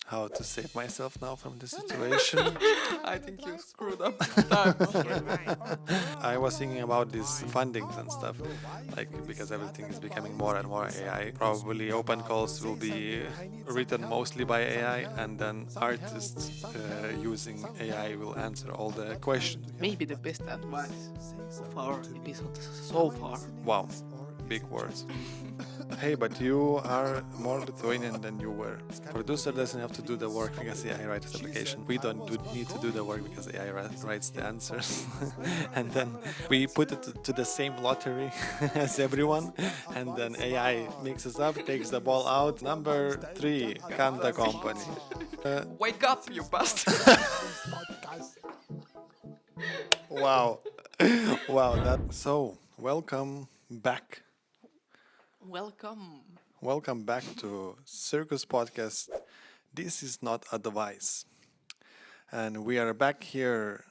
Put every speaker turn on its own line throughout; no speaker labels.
how to save myself now from this situation.
I think you screwed up this time.
I was thinking about these fundings and stuff, like because everything is becoming more and more AI. Probably open calls will be written mostly by AI, and then artists using AI will answer all the questions.
Maybe the best advice of our episode so far.
Wow, big words. Hey, but you are more Lithuanian than you were. Producer doesn't have to do the work because AI writes the application. We don't need to do the work because AI writes the answers. And then we put it to the same lottery as everyone. And then AI mixes up, takes the ball out. Number 3, Kanta Company.
Wake up, you bastard!
Wow. Wow. So, welcome back. Welcome back to Circus Podcast. This is not advice. And we are back here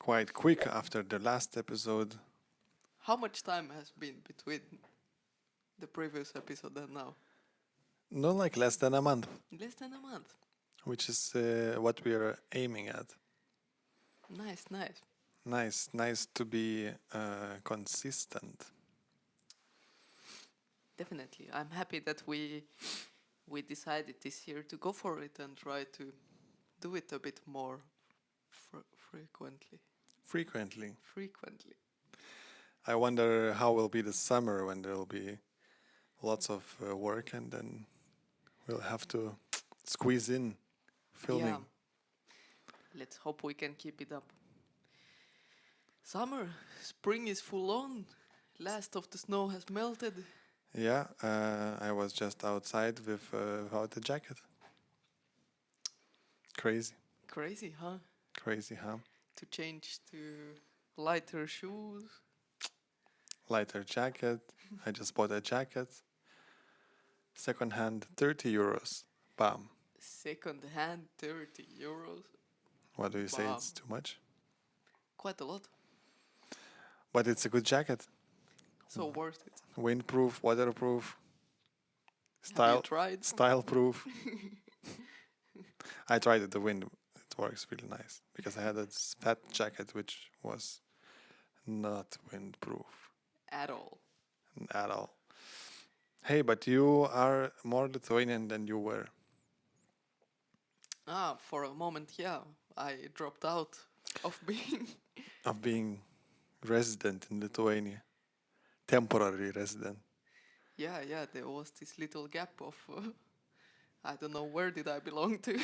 quite quick after the last episode.
How much time has been between the previous episode and now?
No, like less than a month,
Less than a month.
which is what we are aiming at. Nice to be consistent.
Definitely. I'm happy that we decided this year to go for it and try to do it a bit more frequently.
I wonder how will be the summer when there will be lots of work and then we'll have to squeeze in filming.
Yeah. Let's hope we can keep it up. Spring is full on. Last of the snow has melted.
Yeah, I was just outside without a jacket. Crazy,
huh? To change to lighter shoes.
Lighter jacket. I just bought a jacket. Second hand, 30 euros. Bam.
Second hand, 30 euros.
What do you say?
Bam.
It's too much?
Quite a lot.
But it's a good jacket.
So worth it.
Windproof, waterproof.
Have you tried?
Style-proof. I tried it, the wind. It works really nice. Because I had a fat jacket which was not windproof.
At all.
Hey, but you are more Lithuanian than you were.
For a moment, yeah. I dropped out of
being resident in Lithuania. Temporary resident.
Yeah, there was this little gap of... I don't know, where did I belong to?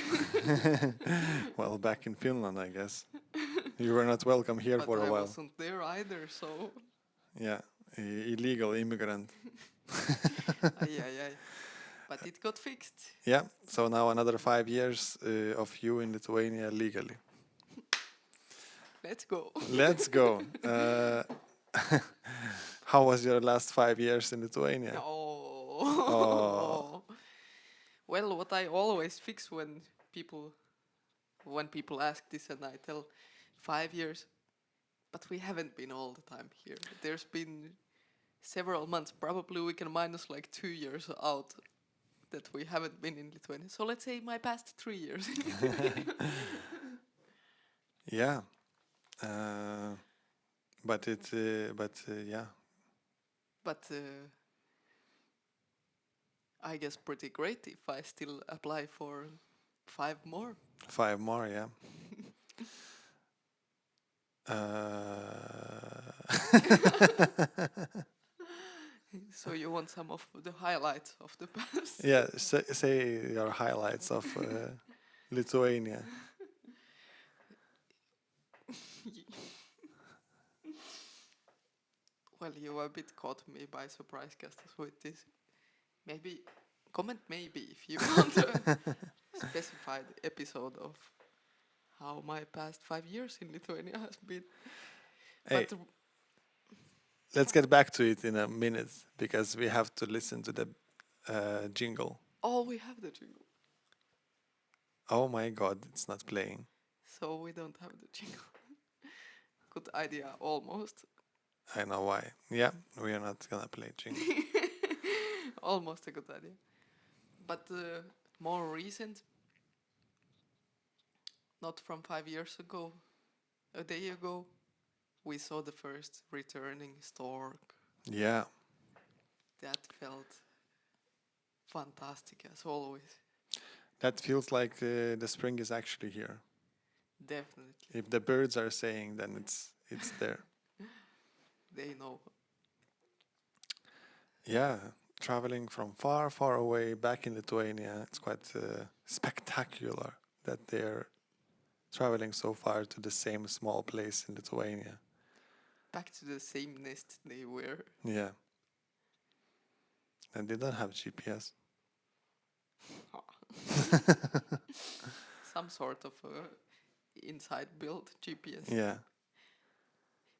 Well, back in Finland, I guess. You were not welcome here
but
for a
I
while.
I wasn't there either, so...
Yeah, illegal immigrant.
Yeah. But it got fixed.
Yeah, so now another 5 years of you in Lithuania legally.
Let's go.
How was your last 5 years in Lithuania?
Oh. Well, what I always fix when people ask this and I tell 5 years, but we haven't been all the time here. There's been several months. Probably we can minus like 2 years out that we haven't been in Lithuania. So let's say my past 3 years.
Yeah. But yeah.
But I guess pretty great if I still apply for 5 more.
5 more, yeah.
So you want some of the highlights of the past?
Yeah, say your highlights of Lithuania.
Well, you a bit caught me by surprise, Kęstas, with this. Comment if you want to specify the episode of how my past 5 years in Lithuania has been.
Hey, let's get back to it in a minute because we have to listen to the jingle.
Oh, we have the jingle.
Oh my god, it's not playing.
So we don't have the jingle. Good idea, almost.
I know why. Yeah, we are not gonna play jingle.
Almost a good idea. But more recent, not from 5 years ago, a day ago, we saw the first returning stork.
Yeah.
That felt fantastic as always.
That feels like the spring is actually here.
Definitely.
If the birds are saying, then it's there.
They know.
Yeah, traveling from far, far away back in Lithuania, it's quite spectacular that they're traveling so far to the same small place in Lithuania.
Back to the same nest they were.
Yeah. And they don't have GPS.
Some sort of inside built GPS.
Yeah.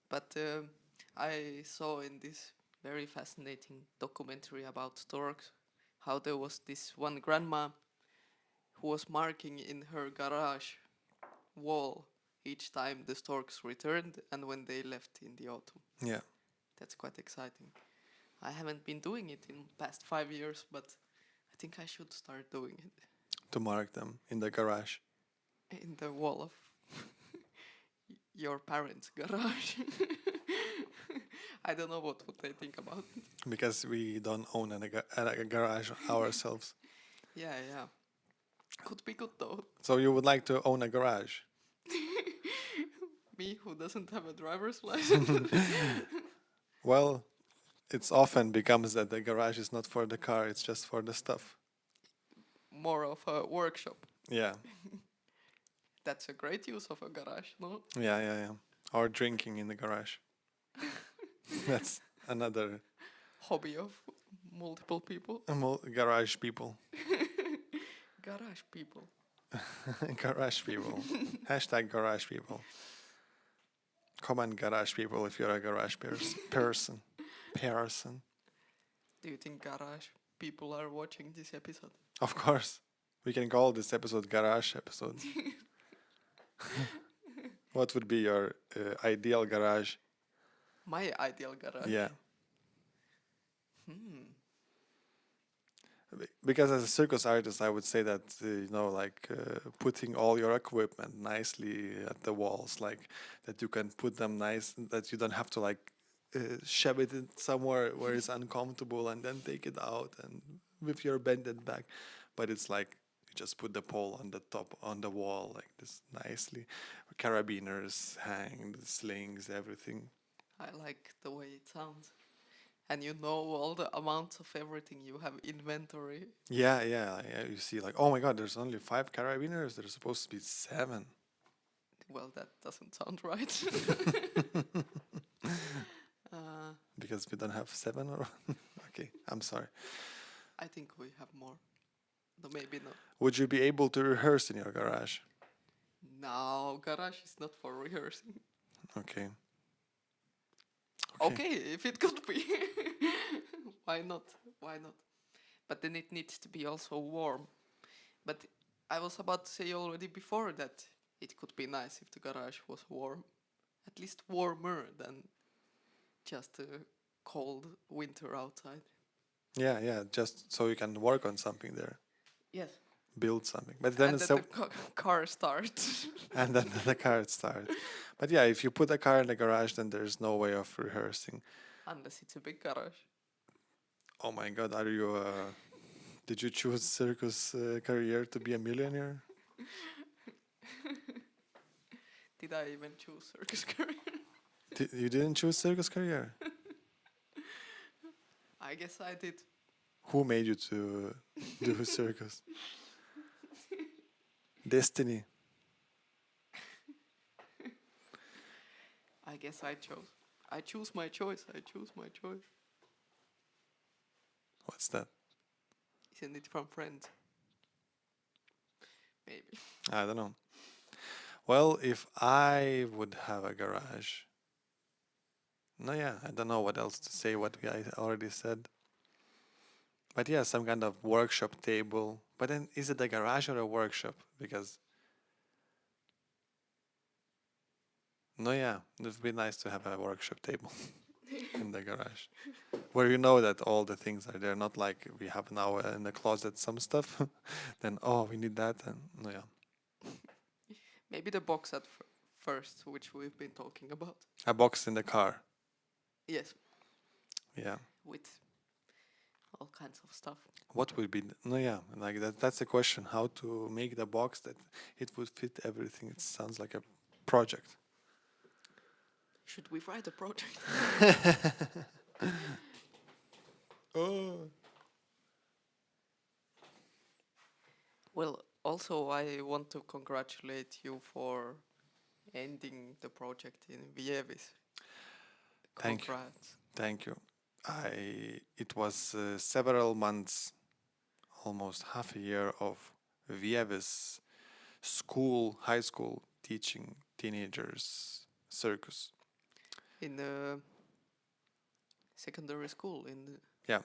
But I saw in this very fascinating documentary about storks how there was this one grandma who was marking in her garage wall each time the storks returned and when they left in the autumn.
Yeah.
That's quite exciting. I haven't been doing it in past 5 years, but I think I should start doing it.
To mark them in the garage.
In the wall of your parents' garage. I don't know what would they think about it.
Because we don't own a garage ourselves.
Yeah. Could be good though.
So you would like to own a garage?
Me, who doesn't have a driver's license.
Well, it's often becomes that the garage is not for the car, it's just for the stuff.
More of a workshop.
Yeah.
That's a great use of a garage, no?
Yeah. Or drinking in the garage. That's another
Hobby of multiple people.
garage people.
Garage people.
Garage people. Hashtag garage people. Comment garage people if you're a garage person.
Do you think garage people are watching this episode?
Of course. We can call this episode garage episode. What would be your ideal garage?
My ideal garage?
Yeah. Because as a circus artist, I would say that, putting all your equipment nicely at the walls, like that you can put them nice, that you don't have to shove it in somewhere where it's uncomfortable and then take it out and with your bended back. But it's like you just put the pole on the top, on the wall like this nicely. Carabiners hang, the slings, everything.
I like the way it sounds. And you know all the amounts of everything you have inventory.
Yeah. You see, oh my God, there's only 5 carabiners. There's supposed to be 7.
Well, that doesn't sound right.
Because we don't have 7 or okay, I'm sorry.
I think we have more. No, maybe not.
Would you be able to rehearse in your garage?
No, garage is not for rehearsing.
Okay.
Okay, if it could be. Why not? But then it needs to be also warm. But I was about to say already before that it could be nice if the garage was warm. At least warmer than just a cold winter outside.
Yeah, just so you can work on something there.
Yes.
Build something. But then
and
it's
then the car starts.
And then the car starts. But yeah, if you put a car in the garage, then there's no way of rehearsing.
Unless it's a big garage.
Oh my God, are you did you choose circus career to be a millionaire?
Did I even choose circus career?
You didn't choose circus career?
I guess I did.
Who made you to do circus? Destiny.
I guess I chose. I choose my choice.
What's that?
Isn't it from Friends? Maybe.
I don't know. Well, if I would have a garage. I don't know what else to say, what I already said. But yeah, some kind of workshop table. But then is it a garage or a workshop? Because it would be nice to have a workshop table in the garage. where you know that all the things are there, not like we have now in the closet some stuff. Then we need that, and no, yeah,
Maybe the box at first, which we've been talking about.
a box in the car.
Yes,
Yeah.
with all kinds of stuff.
What would be no, yeah, like that's the question, how to make the box that it would fit everything. It sounds like a project.
Should we write a project?
Oh.
Well, also I want to congratulate you for ending the project in Vievis.
Thank you.
Congrats.
Thank you. It was several months, almost half a year of Vieves school, high school, teaching teenagers circus.
In the secondary school in
Yeah.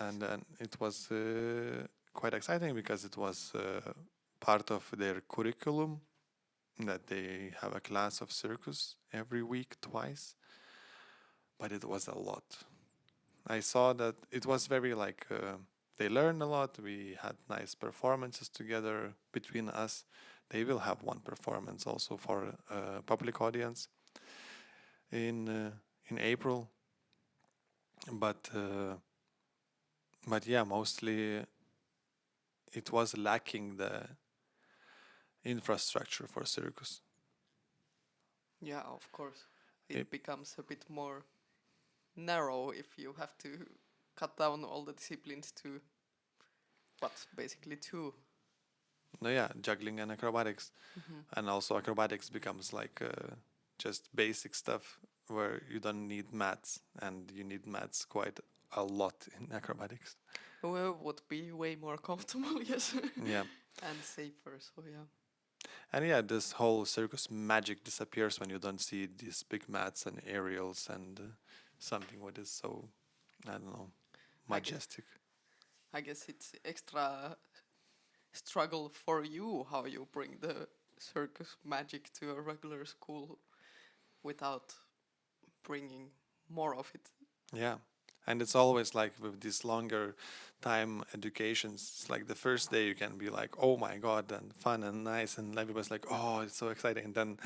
And then it was quite exciting because it was part of their curriculum that they have a class of circus every week, twice. But it was a lot. I saw that it was very like they learned a lot. We had nice performances together between us. They will have one performance also for public audience in April. But yeah, mostly it was lacking the infrastructure for circus.
yeah, of course. It becomes a bit more narrow if you have to cut down all the disciplines to basically two.
No, yeah, juggling and acrobatics, and also acrobatics becomes like just basic stuff where you don't need maths, and you need maths quite a lot in acrobatics.
Well, would be way more comfortable, yes.
Yeah.
And safer, so yeah.
And yeah, this whole circus magic disappears when you don't see these big mats and aerials and something what is so, I don't know, majestic.
I guess it's extra struggle for you how you bring the circus magic to a regular school without bringing more of it.
Yeah. And it's always like with these longer time educations, it's like the first day you can be like, oh my God, and fun and nice. And everybody's like, oh, it's so exciting. And then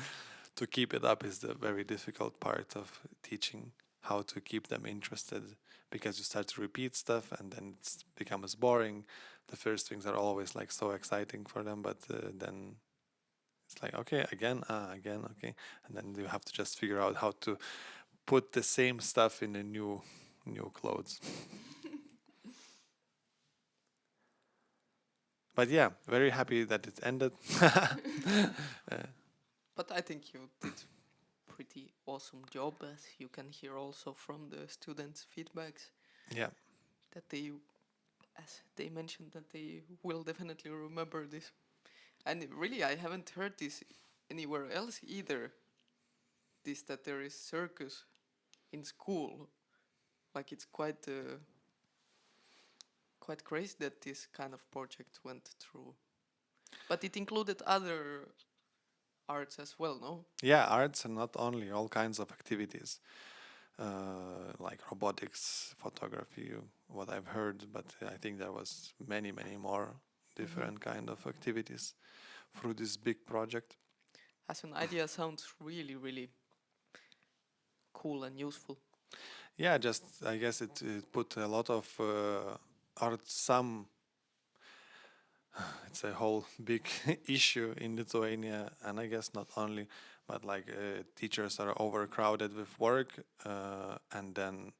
to keep it up is the very difficult part of teaching, how to keep them interested, because you start to repeat stuff and then it becomes boring. The first things are always like so exciting for them, but then it's like, okay, again, okay. And then you have to just figure out how to put the same stuff in a new clothes. But yeah, very happy that it ended.
But I think you did pretty awesome job, as you can hear also from the students' feedbacks.
Yeah.
That they, as they mentioned, that they will definitely remember this. And really, I haven't heard this anywhere else either. This that there is circus in school, like it's quite crazy that this kind of project went through. But it included other arts as well, no?
Yeah, arts and not only, all kinds of activities. Like robotics, photography, what I've heard, but I think there was many more different kind of activities through this big project.
As an idea, sounds really cool and useful.
Yeah, just I guess it put a lot of art. It's a whole big issue in Lithuania, and I guess not only, but like teachers are overcrowded with work, and then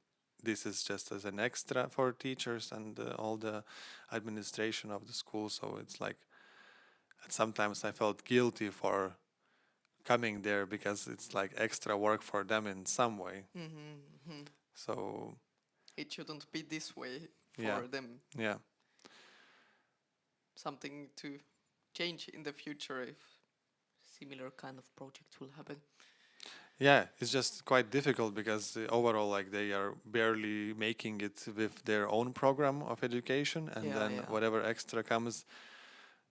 this is just as an extra for teachers and all the administration of the school. So it's like sometimes I felt guilty for coming there because it's like extra work for them in some way. So
It shouldn't be this way for
yeah,
them.
yeah.
Something to change in the future if similar kind of project will happen.
Yeah, it's just quite difficult because overall, like they are barely making it with their own program of education, and then whatever extra comes,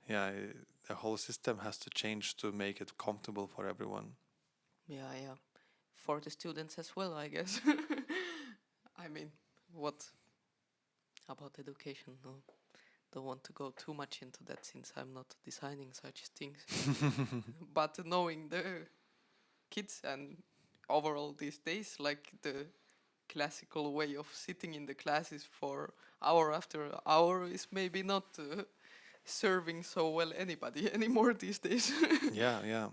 the whole system has to change to make it comfortable for everyone.
Yeah. For the students as well, I guess. I mean, what about education? No, don't want to go too much into that since I'm not designing such things. But knowing the kids and overall these days, like the classical way of sitting in the classes for hour after hour is maybe not serving so well anybody anymore these days.
Yeah.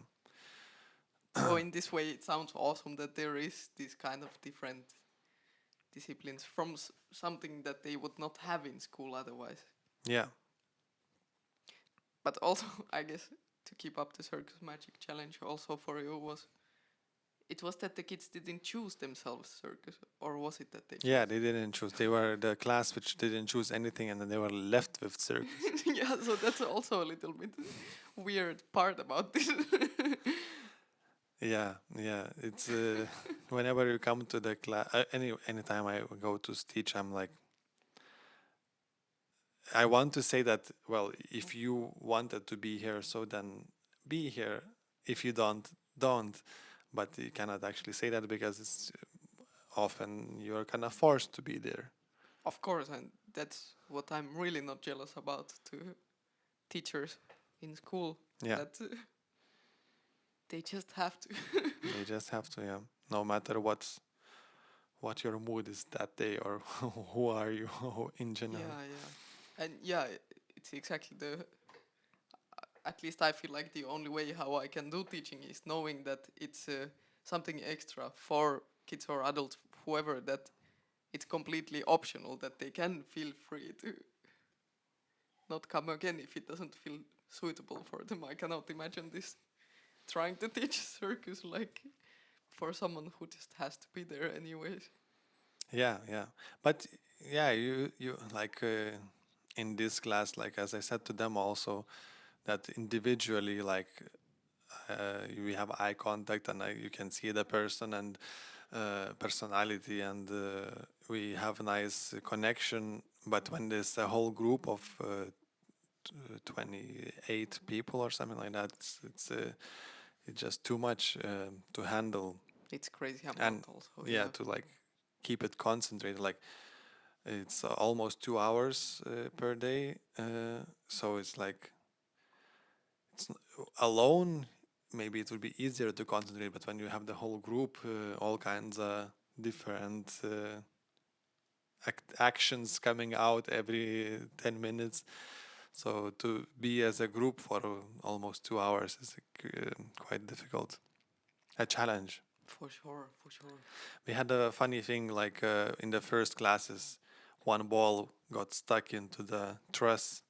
So in this way, it sounds awesome that there is this kind of different disciplines from something that they would not have in school otherwise.
Yeah.
But also, I guess to keep up the Circus Magic challenge, also for you was that the kids didn't choose themselves circus, or was it that they?
Yeah, they didn't choose. They were the class which didn't choose anything, and then they were left with circus.
Yeah, so that's also a little bit weird part about this.
Yeah. It's whenever you come to the class, anytime I go to teach, I'm like, I want to say that, well, if you wanted to be here, so then be here. If you don't. But you cannot actually say that because it's often you're kind of forced to be there.
Of course, and that's what I'm really not jealous about to teachers in school.
Yeah.
That they just have to.
They just have to, yeah. No matter what your mood is that day or who are you in general.
Yeah. And yeah, it's exactly the. At least I feel like the only way how I can do teaching is knowing that it's something extra for kids or adults, whoever, that it's completely optional, that they can feel free to not come again if it doesn't feel suitable for them. I cannot imagine this trying to teach circus like for someone who just has to be there anyways.
Yeah. But yeah, you like in this class, like as I said to them also, that individually, like we have eye contact and you can see the person and personality, and we have a nice connection. But when there's a whole group of 28 people or something like that, it's just too much to handle.
It's crazy amount
And
also.
yeah, to like keep it concentrated, like it's almost 2 hours per day, so it's like alone maybe it would be easier to concentrate, but when you have the whole group, all kinds of different actions coming out every 10 minutes, so to be as a group for almost 2 hours is quite difficult, a challenge.
For sure.
We had a funny thing, like in the first classes, one ball got stuck into the truss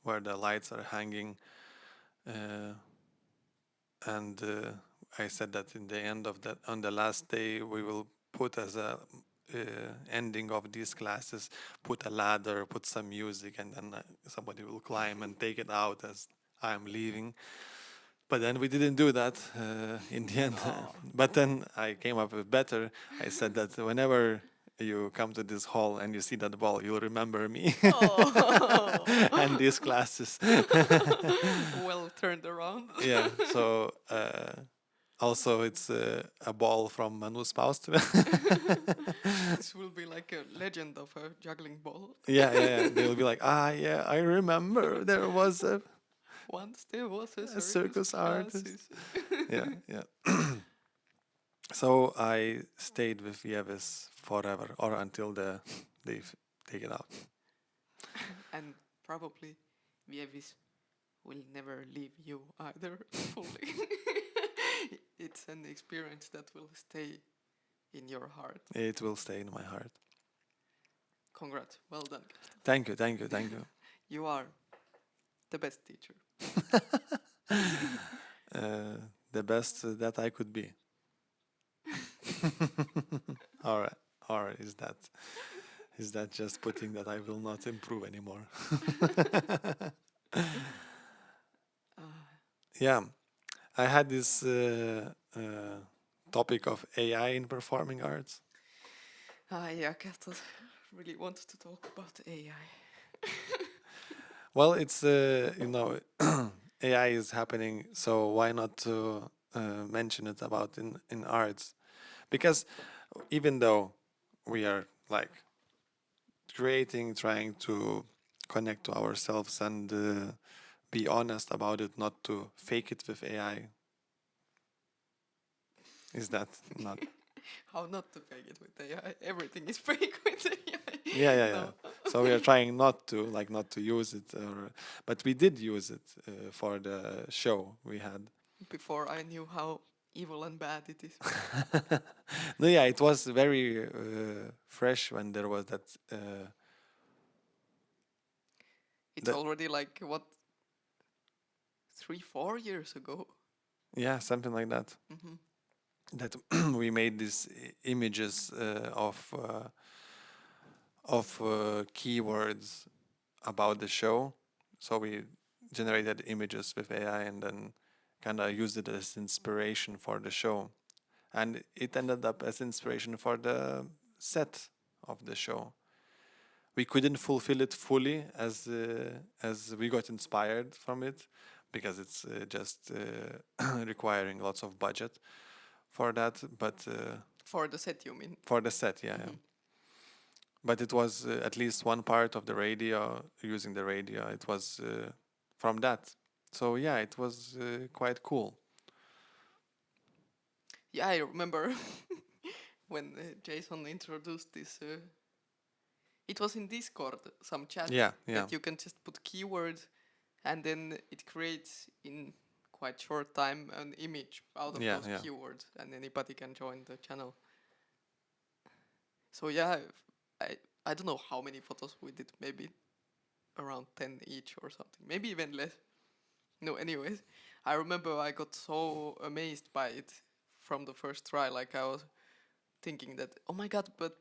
where the lights are hanging, and I said that in the end of that, on the last day, we will put as a ending of these classes, put a ladder, put some music, and then somebody will climb and take it out as I'm leaving. But then we didn't do that in the end. But then I came up with better. I said that whenever you come to this hall and you see that ball, you'll remember me and these classes.
Well turned around.
Yeah. So also it's a ball from Manus Paustve.
This will be like a legend of a juggling ball.
Yeah. They'll be like, yeah, I remember there was a
Once there was a
circus artist.
classes.
Yeah. So I stayed with Jevis forever, or until they take it out.
And probably Vievis will never leave you either fully. It's an experience that will stay in your heart.
It will stay in my heart.
Congrats. Well done, Kęstas.
Thank you.
You are the best teacher.
The best that I could be. All right. Is that just putting that I will not improve anymore? Yeah, I had this topic of AI in performing arts.
Yeah, Kęstas really wants to talk about AI.
Well, it's AI is happening, so why not to mention it about in arts? Because even though we are like trying to connect to ourselves and be honest about it, not to fake it with AI. Is that not?
How not to fake it with AI? Everything is fake with AI.
Yeah.
No.
So we are trying not to use it, but we did use it for the show we had.
Before I knew how evil and bad it is.
No, yeah, it was very fresh when there was that.
It's
That
already like what 3-4 years ago.
yeah, something like that.
Hmm.
That we made these images of keywords about the show. So we generated images with AI and then kind of used it as inspiration for the show. And it ended up as inspiration for the set of the show. We couldn't fulfill it fully as we got inspired from it because it's just requiring lots of budget for that. But
For the set, you mean?
for the set, yeah. But it was at least one part of the radio, using the radio. It was from that. So yeah, it was quite cool.
Yeah, I remember when Jason introduced this. It was in Discord, some chat
Yeah.
that you can just put keywords, and then it creates in quite short time an image out of
Yeah,
those
yeah.
keywords, and anybody can join the channel. So yeah, I don't know how many photos we did, maybe around 10 each or something, maybe even less. No, anyways, I remember I got so amazed by it from the first try. Like I was thinking that, oh my god, but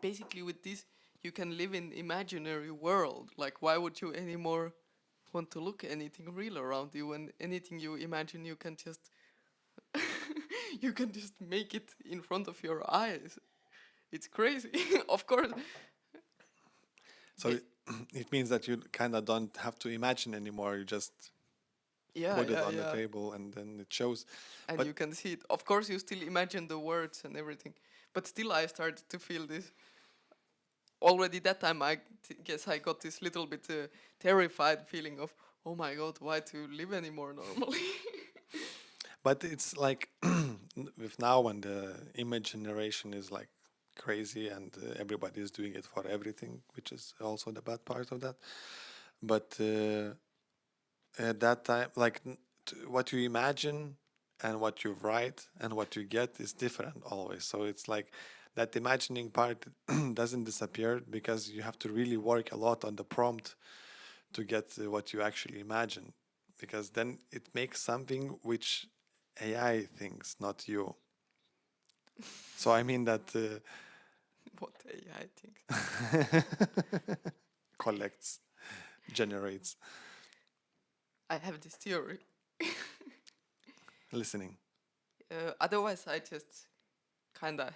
basically with this you can live in imaginary world. Like why would you anymore want to look anything real around you, and anything you imagine you can just you can just make it in front of your eyes. It's crazy. Of course.
So it means that you kind of don't have to imagine anymore. You just
Yeah,
put it
yeah,
on the
yeah.
table and then it shows.
And
But
you can see it. Of course, you still imagine the words and everything, but still, I started to feel this. Already that time, guess I got this little bit terrified feeling of, oh my god, why to live anymore normally?
but it's like with now when the image generation is like crazy and everybody is doing it for everything, which is also the bad part of that. But at that time, like what you imagine and what you write and what you get is different always. So it's like that imagining part doesn't disappear because you have to really work a lot on the prompt to get what you actually imagine, because then it makes something which AI thinks, not you. So I mean that
What AI thinks.
collects, generates,
I have this theory.
listening.
Otherwise, I just kinda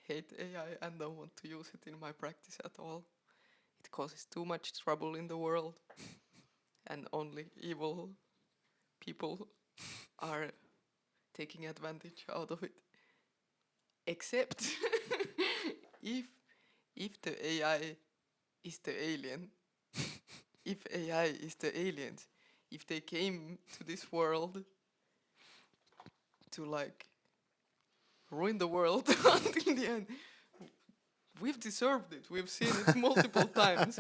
hate AI and don't want to use it in my practice at all. It causes too much trouble in the world, and only evil people are taking advantage out of it. Except if if the AI is the alien, if AI is the aliens, if they came to this world to like ruin the world until the end, we've deserved it. We've seen it multiple times.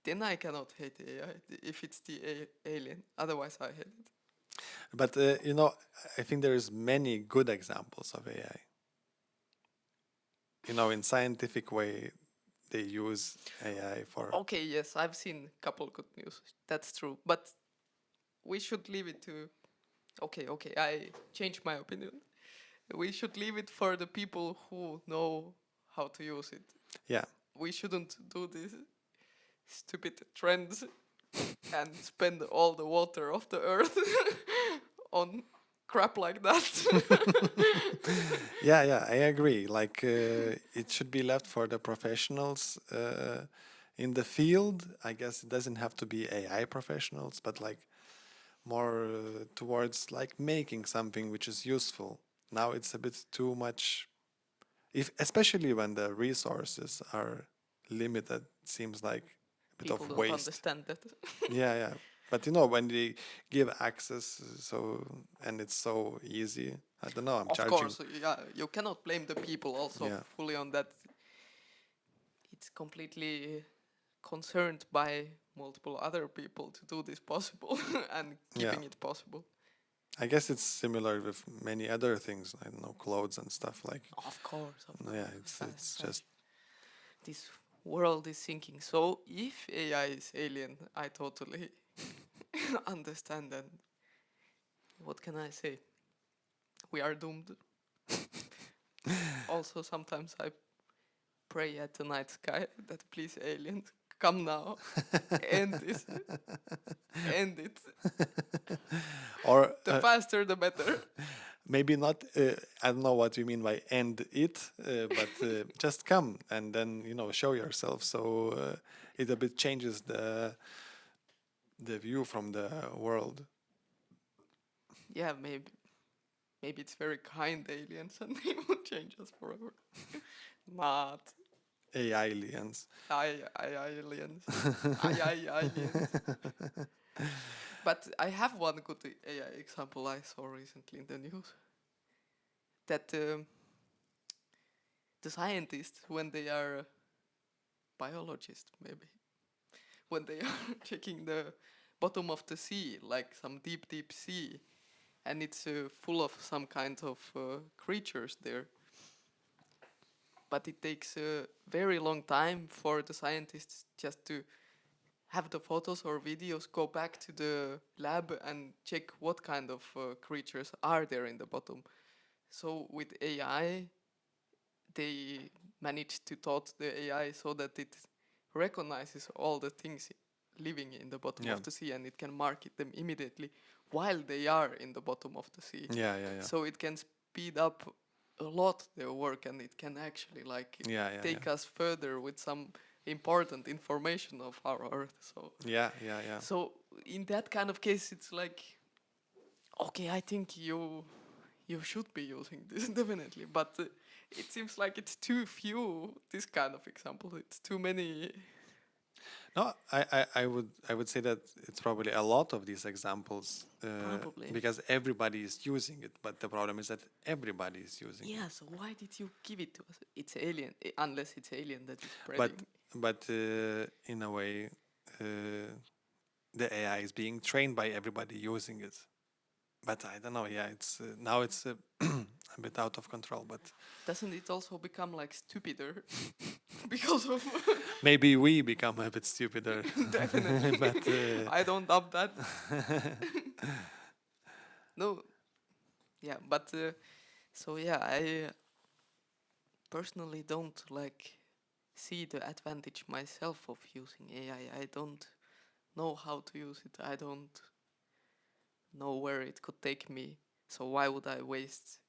Then I cannot hate AI if it's the alien. Otherwise, I hate it.
But I think there is many good examples of AI. In scientific way, they use AI for.
Okay, yes, I've seen a couple good news. That's true. But we should leave it to. Okay, I changed my opinion. We should leave it for the people who know how to use it.
Yeah.
We shouldn't do these stupid trends and spend all the water of the earth on crap like that.
Yeah, I agree. Like it should be left for the professionals in the field. I guess it doesn't have to be AI professionals, but like more towards like making something which is useful. Now it's a bit too much. if especially when the resources are limited, seems like a bit
People
of
don't
waste.
understand that.
Yeah. But when they give access, and it's so easy, I don't know. I'm
Of
charging.
course, yeah, you cannot blame the people also
Yeah.
fully on that. It's completely concerned by multiple other people to do this possible and
Yeah.
keeping it possible.
I guess it's similar with many other things. I don't know, clothes and stuff like.
Of course.
Yeah, it's just.
This world is sinking. So if AI is alien, I totally understand that. What can I say? We are doomed. Also, sometimes I pray at the night sky that please aliens come now, end this, end it.
Or
The faster, the better.
maybe not. I don't know what you mean by end it, but just come and then show yourself. So it a bit changes the view from the world.
Yeah, maybe it's very kind aliens and they will change us forever. Not
AI aliens.
aliens. Aliens. But I have one good AI example I saw recently in the news. That the scientists, when they are biologists, maybe, when they are checking the bottom of the sea, like some deep, deep sea, and it's full of some kind of creatures there. But it takes a very long time for the scientists just to have the photos or videos go back to the lab and check what kind of creatures are there in the bottom. So with AI, they managed to taught the AI so that it recognizes all the things living in the bottom of the sea and it can market them immediately while they are in the bottom of the sea.
Yeah.
So it can speed up a lot their work and it can actually take us further with some important information of our Earth. So
Yeah.
So in that kind of case, it's like, okay, I think you should be using this definitely, but it seems like it's too few. This kind of example, it's too many.
No, I would say that it's probably a lot of these examples,
Probably.
because everybody is using it. But the problem is that everybody is using it.
Yeah. So why did you give it to us? It's alien, unless it's alien that is spreading.
But in a way, the AI is being trained by everybody using it. But I don't know. Yeah, it's now it's a bit out of control. But
doesn't it also become like stupider because of?
maybe we become a bit stupider.
Definitely.
But
I don't doubt that. No. Yeah, but so yeah, I personally don't see the advantage myself of using AI. I don't know how to use it. I don't know where it could take me. So why would I waste?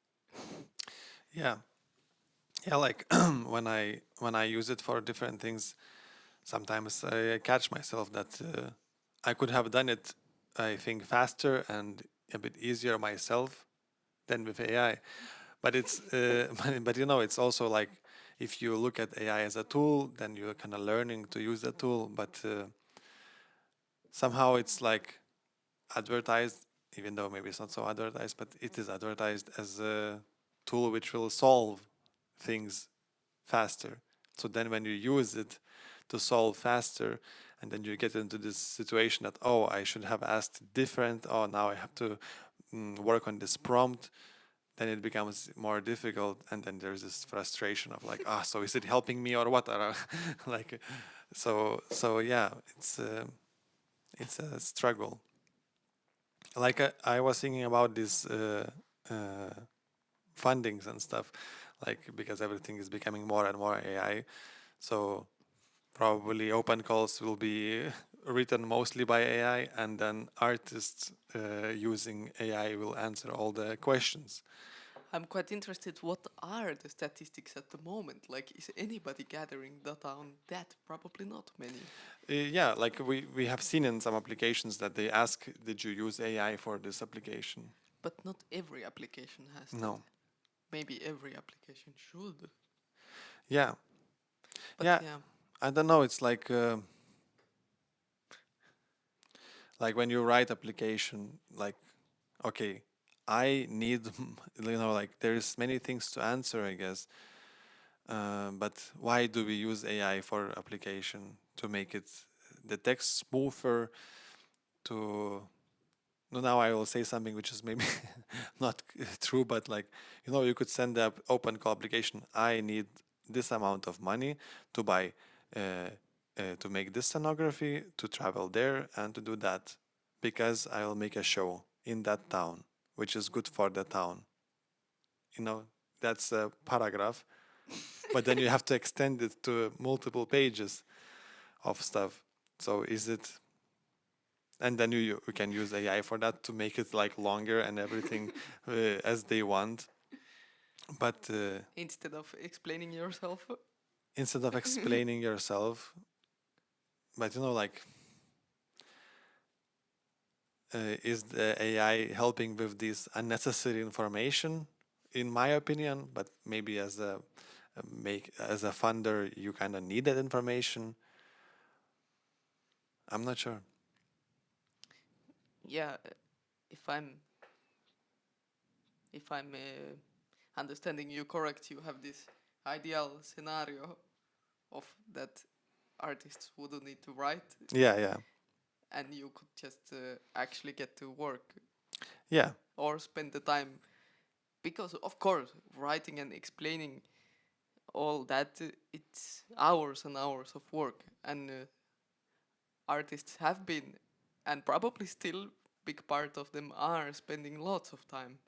yeah, like when I use it for different things, sometimes I catch myself that I could have done it, I think, faster and a bit easier myself than with AI. But it's but it's also like, if you look at AI as a tool, then you're kind of learning to use the tool. But somehow it's like advertised, even though maybe it's not so advertised, but it is advertised as a tool which will solve things faster. So then when you use it to solve faster, and then you get into this situation that, oh, I should have asked different, oh, now I have to work on this prompt, then it becomes more difficult, and then there's this frustration of like, so is it helping me or what? Like, so yeah, it's a struggle. Like I was thinking about this fundings and stuff, like, because everything is becoming more and more AI. So probably open calls will be written mostly by AI, and then artists using AI will answer all the questions.
I'm quite interested. What are the statistics at the moment? Like, is anybody gathering data on that? Probably not many.
Yeah, like we have seen in some applications that they ask, did you use AI for this application?
But not every application has that.
No.
Maybe every application should.
Yeah.
But
Yeah.
yeah,
I don't know. It's like when you write application, like, okay, I need, like there's many things to answer, I guess. But why do we use AI for application to make it the text smoother? To no, now I will say something which is maybe not true, but like you could send the open call application. I need this amount of money to buy, to make this scenography, to travel there, and to do that, because I will make a show in that town, which is good for the town. You know, that's a paragraph, but then you have to extend it to multiple pages of stuff. So is it? And then you can use AI for that to make it like longer and everything as they want. But
instead of explaining yourself.
instead of explaining yourself, but like, is the AI helping with this unnecessary information? In my opinion, but maybe as a funder, you kind of need that information. I'm not sure.
Yeah, if I'm if I'm understanding you correct, you have this ideal scenario of that artists wouldn't need to write,
Yeah, yeah,
and you could just actually get to work
yeah,
or spend the time, because of course writing and explaining all that, it's hours and hours of work, and artists have been, and probably still big part of them are spending lots of time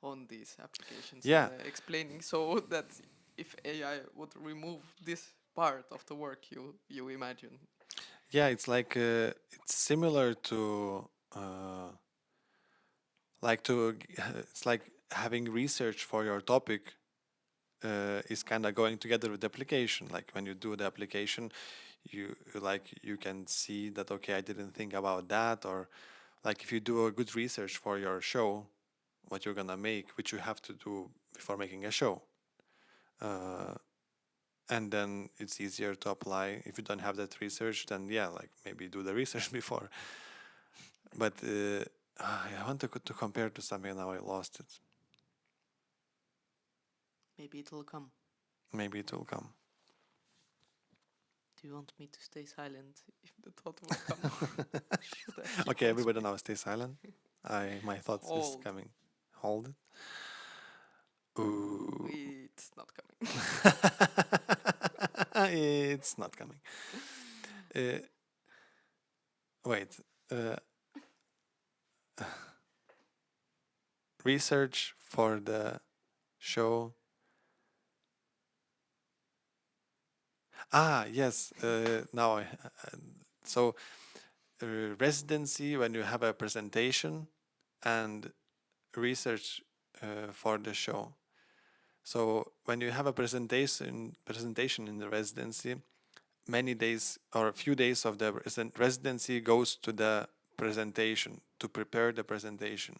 on these applications and
yeah,
explaining, so that if AI would remove this part of the work, you imagine.
yeah. It's like it's similar to. Uh, it's like having research for your topic is kind of going together with the application. Like when you do the application, you can see that, okay, I didn't think about that. Or like if you do a good research for your show, what you're gonna make, which you have to do before making a show, uh, and then it's easier to apply. If you don't have that research, then yeah, like maybe do the research before. But I want to compare to something, now I lost it.
Maybe it'll come.
Maybe it will come.
Do you want me to stay silent if the thought will come? Or should I keep
Okay,
on
everybody
speaking?
now stay silent. My thoughts is
Hold.
coming. Hold it. Ooh.
It's not coming.
It's not coming. Uh, wait. Uh, research for the show. Ah, yes. Now, so residency when you have a presentation, and research for the show. So when you have a presentation in the residency, many days or a few days of the residency goes to the presentation, to prepare the presentation.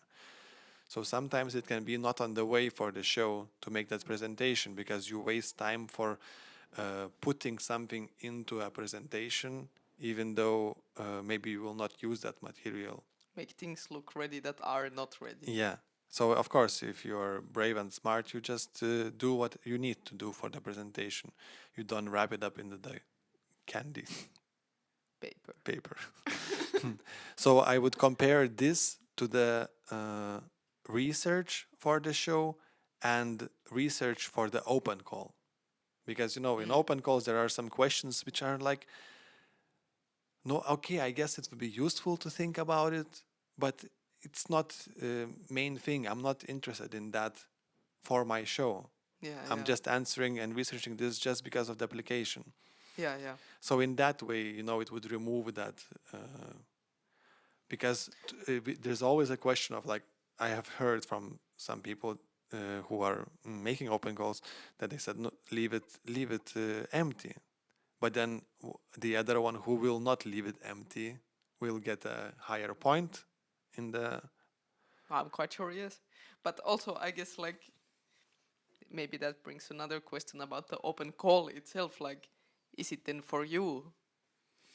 So sometimes it can be not on the way for the show to make that presentation, because you waste time for putting something into a presentation, even though maybe you will not use that material.
Make things look ready that are not ready.
Yeah. So of course, if you are brave and smart, you just do what you need to do for the presentation. You don't wrap it up in the candy
Paper.
paper. So I would compare this to the research for the show and research for the open call, because in open calls there are some questions which are like, no, okay, I guess it would be useful to think about it, but it's not main thing. I'm not interested in that for my show.
Yeah,
I'm just answering and researching this just because of the application.
yeah.
So in that way, it would remove that, because there's always a question of, like, I have heard from some people who are making open calls, that they said, no, leave it empty. But then the other one who will not leave it empty will get a higher point in the.
I'm quite sure, yes. But also, I guess, like, maybe that brings another question about the open call itself. Like, is it then for you?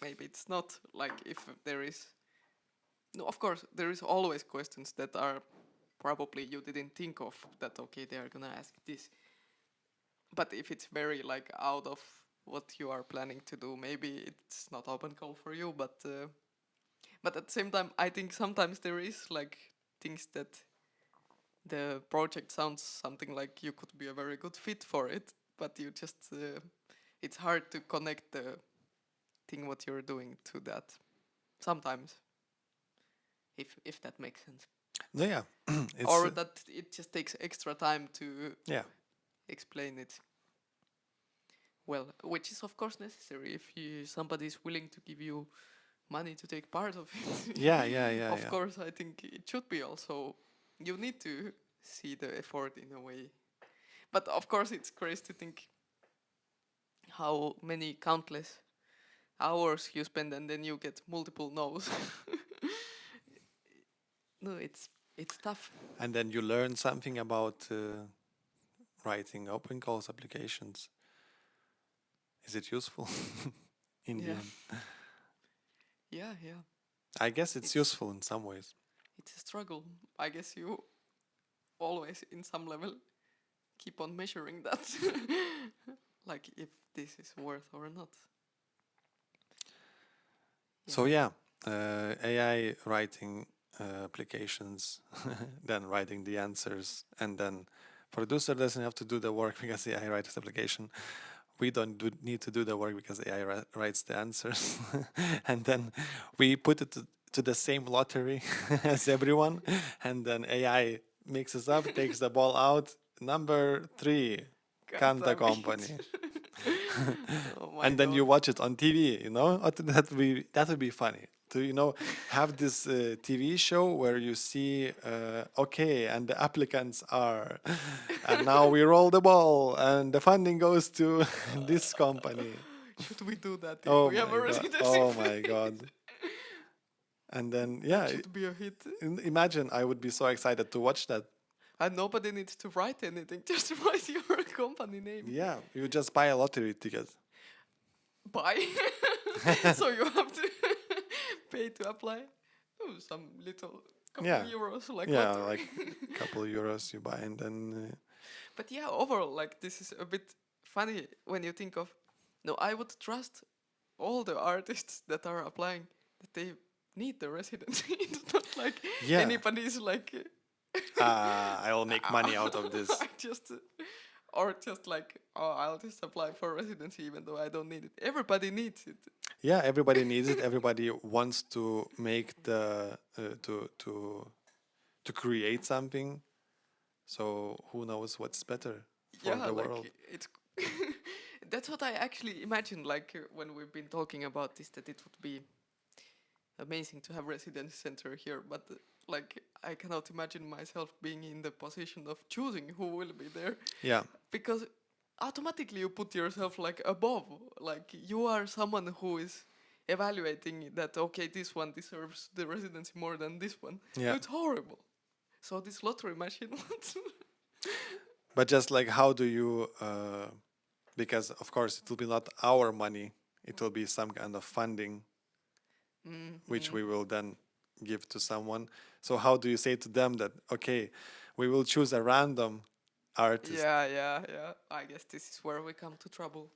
Maybe it's not. Like, if there is... No, of course, there is always questions that are probably you didn't think of, that, okay, they are gonna ask this. But if it's very, like, out of what you are planning to do, maybe it's not open call for you, but at the same time, I think sometimes there is, like, things that the project sounds something like you could be a very good fit for it, but you just it's hard to connect the thing what you're doing to that sometimes, if that makes sense.
No, yeah. It's
Or that it just takes extra time to
yeah.
explain it well, which is of course necessary if somebody is willing to give you money to take part of it.
Yeah.
Of course, I think it should be also, you need to see the effort in a way. But of course, it's crazy to think how many countless hours you spend and then you get multiple no's. No, it's tough.
And then you learn something about writing open calls applications. Is it useful in the
Yeah.
end?
Yeah.
I guess it's useful in some ways.
It's a struggle. I guess you always, in some level, keep on measuring that. Like, if this is worth or not.
So yeah, AI writing applications, then writing the answers, and then producer doesn't have to do the work because AI writes the application. We don't need to do the work because AI writes the answers, and then we put it to the same lottery as everyone, and then AI mixes up, takes the ball out. Number 3, Kanta company.
Oh my
And then
God.
you watch it on TV, that would be funny to have this TV show where you see okay, and the applicants are, and now we roll the ball and the funding goes to this company.
Should we do that if
Oh
we have
my
a
god!
residency?
Oh my god! And then
That should be a hit.
imagine I would be so excited to watch that.
And nobody needs to write anything, just write your company name.
Yeah, you just buy a lottery ticket.
Buy. So you have to pay to apply. Oh, some little couple
Yeah.
euros, like
Yeah,
lottery.
like a couple of euros you buy, and then
But yeah, overall, like, this is a bit funny when you think of, no, I would trust all the artists that are applying that they need the residency. It's not like
Yeah.
anybody's like,
I'll make money out of this.
I just, or just like, oh, I'll just apply for residency even though I don't need it. Everybody needs it.
Yeah, everybody needs it. Everybody wants to make the to create something. So who knows what's better for
Yeah,
the
like,
world?
it's that's what I actually imagined, like, when we've been talking about this, that it would be amazing to have residency center here, but like, I cannot imagine myself being in the position of choosing who will be there,
Yeah,
because automatically you put yourself like above, like you are someone who is evaluating that, okay, this one deserves the residency more than this one.
yeah.
It's horrible. So this lottery machine wants
But just like, how do you? Because of course it will be not our money. It will be some kind of funding, which we will then give to someone. So how do you say to them that, okay, we will choose a random artist?
yeah. I guess this is where we come to trouble.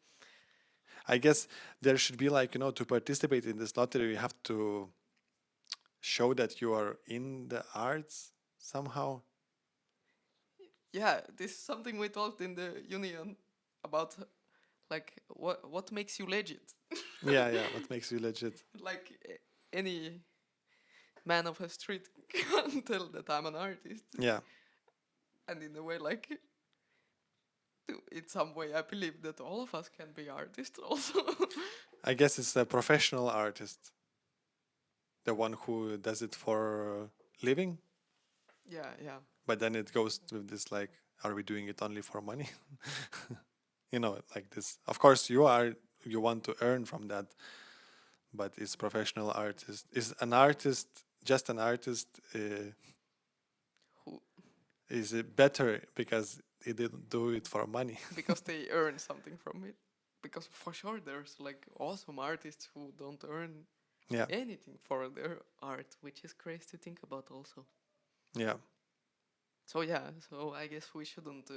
I guess there should be, like, to participate in this lottery, you have to show that you are in the arts somehow.
Yeah, this is something we talked in the union about, like, what makes you legit.
Yeah, what makes you legit?
Like, any man of a street can tell that I'm an artist.
Yeah,
And in a way, like, in some way, I believe that all of us can be artists also.
I guess it's a professional artist, the one who does it for living.
Yeah.
But then it goes with this, like, are we doing it only for money? Like this. Of course, you want to earn from that, but it's professional artist. Is an artist just an artist
Who
is it better because they didn't do it for money.
Because they earn something from it. Because for sure there's like awesome artists who don't earn
Yeah,
anything for their art, which is crazy to think about also.
yeah.
So yeah, so I guess we shouldn't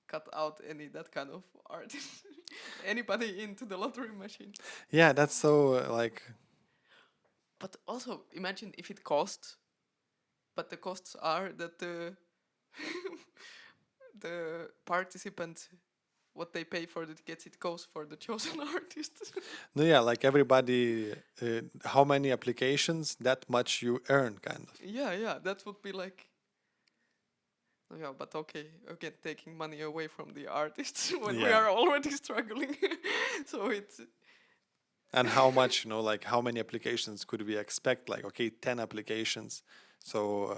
cut out any that kind of artist. Anybody into the lottery machine.
Yeah, that's so like,
But also imagine if it costs, but the costs are that the participant, what they pay for the tickets, it goes for the chosen artist.
no, yeah, like everybody, how many applications, that much you earn, kind of.
Yeah, that would be like. Oh, yeah, but okay, again, taking money away from the artists when we
Yeah.
are already struggling. So it's
And how much, like how many applications could we expect? Like, okay, 10 applications. So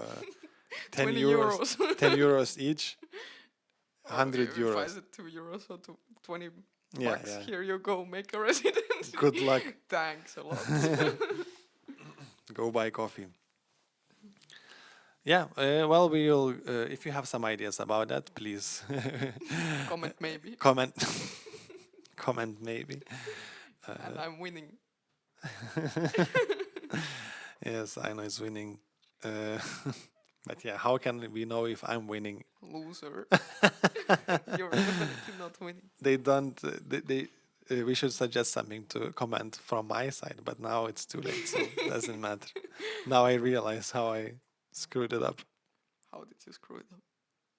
10
20
euros,
euros.
10 euros each,
Or
100
if I
euros.
said 2 euros or 20
Yeah,
bucks,
yeah.
here you go, make a resident.
Good luck.
Thanks a lot.
Go buy coffee. Yeah, well, we'll, if you have some ideas about that, please
Comment maybe.
comment. Comment maybe.
And I'm winning.
Yes, Aino is winning. But yeah, how can we know if I'm winning?
Loser. You're definitely not winning.
They don't. We should suggest something to comment from my side, but now it's too late, so it doesn't matter. Now I realize how I screwed it up.
How did you screw it up?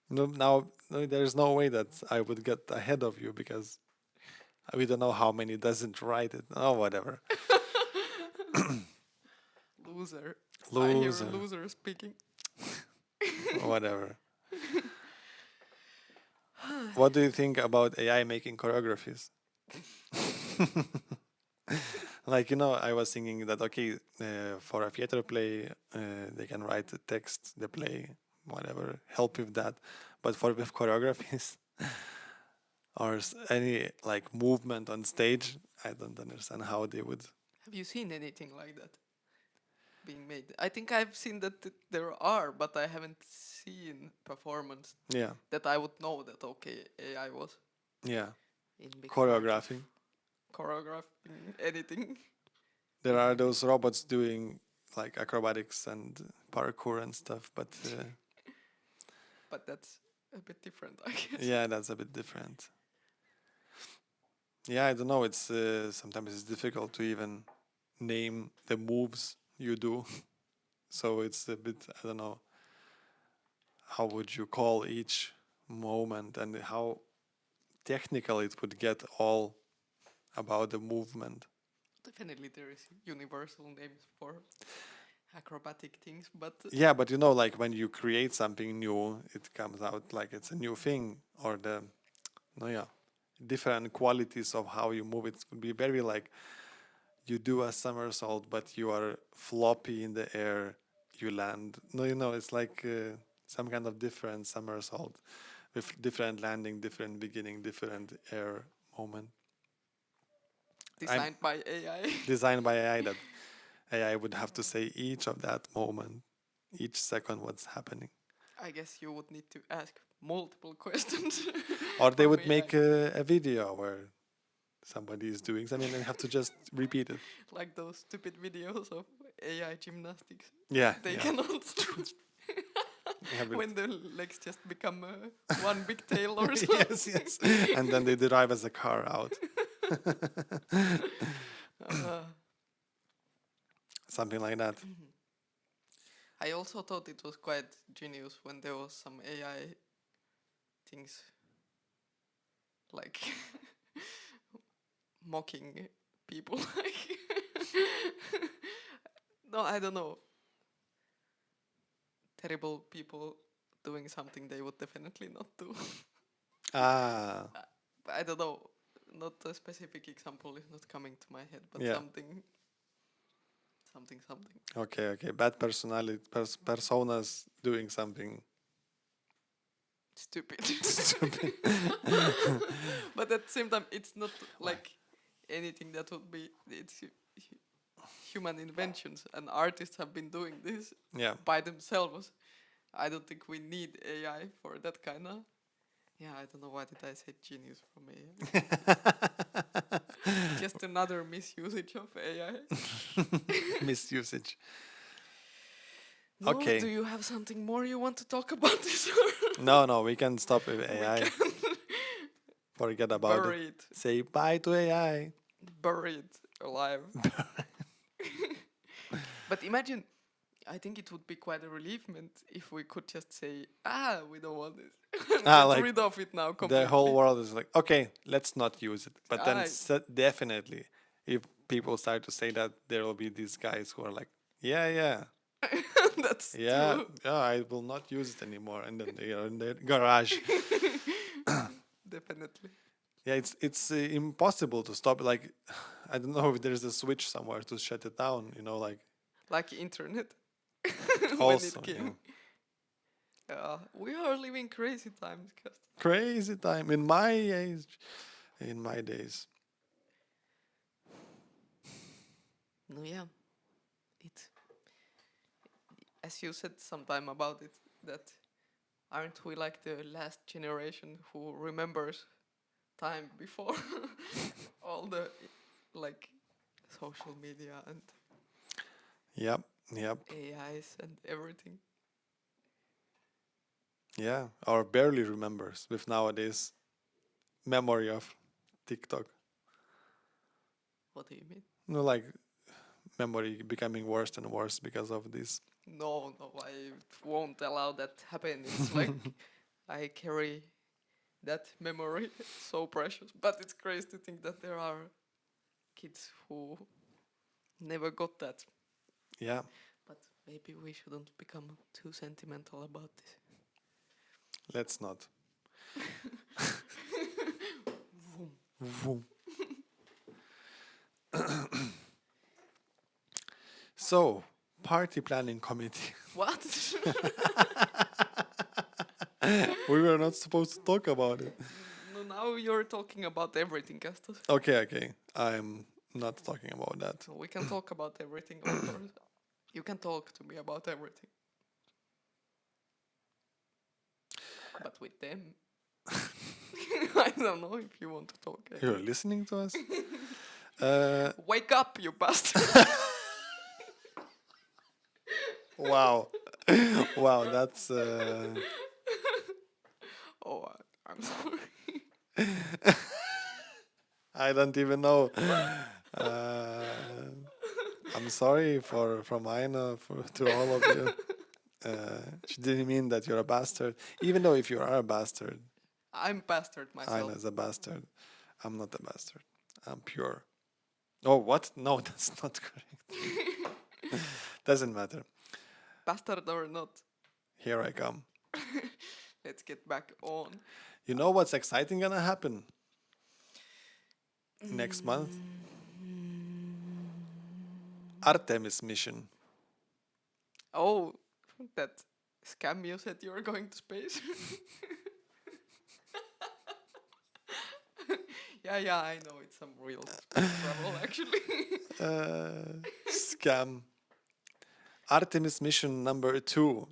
No, now no, there's no way that I would get ahead of you because we don't know how many doesn't write it. Oh, whatever.
Loser. I hear
Loser.
a loser speaking.
Whatever. What do you think about AI making choreographies? Like, I was thinking that, okay, for a theater play, they can write the text, the play, whatever, help with that. But for with choreographies or any like movement on stage, I don't understand how they would.
Have you seen anything like that being made? I think I've seen that there are, but I haven't seen performance
Yeah,
that I would know that okay, AI was
yeah.
in big
Choreographing.
choreographing anything.
There are those robots doing like acrobatics and parkour and stuff, but
But that's a bit different, I guess.
yeah, that's a bit different. Yeah, I don't know. It's sometimes it's difficult to even name the moves you do. So it's a bit, I don't know, how would you call each moment and how technical it would get all about the movement.
Definitely there is universal names for acrobatic things, but
Yeah, but like when you create something new, it comes out like it's a new thing, or no, yeah, different qualities of how you move. It could be very like you do a somersault, but you are floppy in the air, you land. No, it's like some kind of different somersault with different landing, different beginning, different air moment.
designed by AI.
Designed by AI that AI would have to say each of that moment, each second what's happening.
I guess you would need to ask multiple questions.
Or they
from
would
AI.
make a video where somebody is doing something and you have to just repeat it.
Like those stupid videos of AI gymnastics.
Yeah.
They
yeah.
cannot.
Yeah, but-
When the legs just become one big tail or something.
yes. And then they drive as a car out. Something like that.
I also thought it was quite genius when there was some AI things like mocking people. No, I don't know. Terrible people doing something they would definitely not do.
Ah,
I don't know. Not a specific example is not coming to my head, but
Yeah.
something.
okay. Bad personality, personas doing something
Stupid.
stupid.
But at the same time, it's not like anything that would be. It's human inventions, and artists have been doing this
Yeah.
by themselves. I don't think we need AI for that kind of. Yeah, I don't know why did I say genius from AI. Just another misusage of AI.
Misusage.
No,
Okay.
do you have something more you want to talk about this?
No, we can stop with
We
AI.
can
Forget about
bury
it.
it.
Say bye to AI.
Bury it alive. But imagine, I think it would be quite a relievement if we could just say, we don't want this. Get
Like
rid of it now completely.
the whole world is like, okay, let's not use it. But then
Aye.
definitely, if people start to say that, there will be these guys who are like, yeah,
That's
yeah,
true.
yeah, I will not use it anymore. And then they are in their garage.
Definitely.
Yeah, it's impossible to stop. Like, I don't know if there's a switch somewhere to shut it down.
Like internet. When
Also,
it
yeah.
came. We are living crazy times, Kęstas.
Crazy time in my age, in my days.
No, yeah. It, as you said sometime about it, that aren't we like the last generation who remembers time before all the like social media and
Yep,
AIs and everything?
yeah. Or barely remembers with nowadays memory of TikTok.
What do you mean?
Like memory becoming worse and worse because of this.
No, I won't allow that to happen. It's like I carry that memory so precious. But it's crazy to think that there are kids who never got that.
Yeah,
But maybe we shouldn't become too sentimental about this.
let's not.
Vroom.
Vroom. So, party planning committee.
What?
We were not supposed to talk about it.
No, now you're talking about everything, Kęstas.
Okay. I'm not talking about that.
We can talk about everything, of course. You can talk to me about everything. But with them, I don't know if you want to talk.
You're listening to us?
Wake up, you bastard!
Wow. Wow, that's...
Oh, I'm sorry.
I don't even know. I'm sorry from Aino to all of you. She didn't mean that you're a bastard. Even though if you are a bastard,
I'm bastard myself.
Aino is a bastard. I'm not a bastard. I'm pure. Oh, what? No, that's not correct. Doesn't matter.
Bastard or not,
Here I come.
let's get back on.
You know what's exciting gonna happen next month? Artemis mission.
Oh, that scam you said you were going to space? Yeah, I know it's some real space travel actually.
Scam. Artemis mission number 2.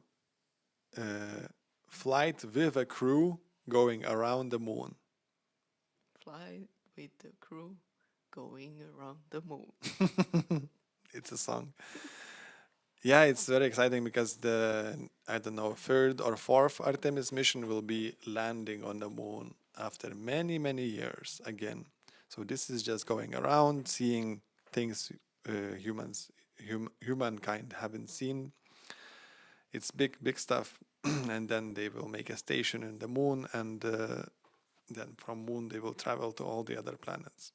Flight with a crew going around the moon.
Fly with the crew going around the moon.
It's a song. Yeah, it's very exciting because the, I don't know, 3rd or 4th Artemis mission will be landing on the moon after many, many years again. So this is just going around, seeing things humankind haven't seen. It's big stuff. And then they will make a station in the moon, and then from moon they will travel to all the other planets.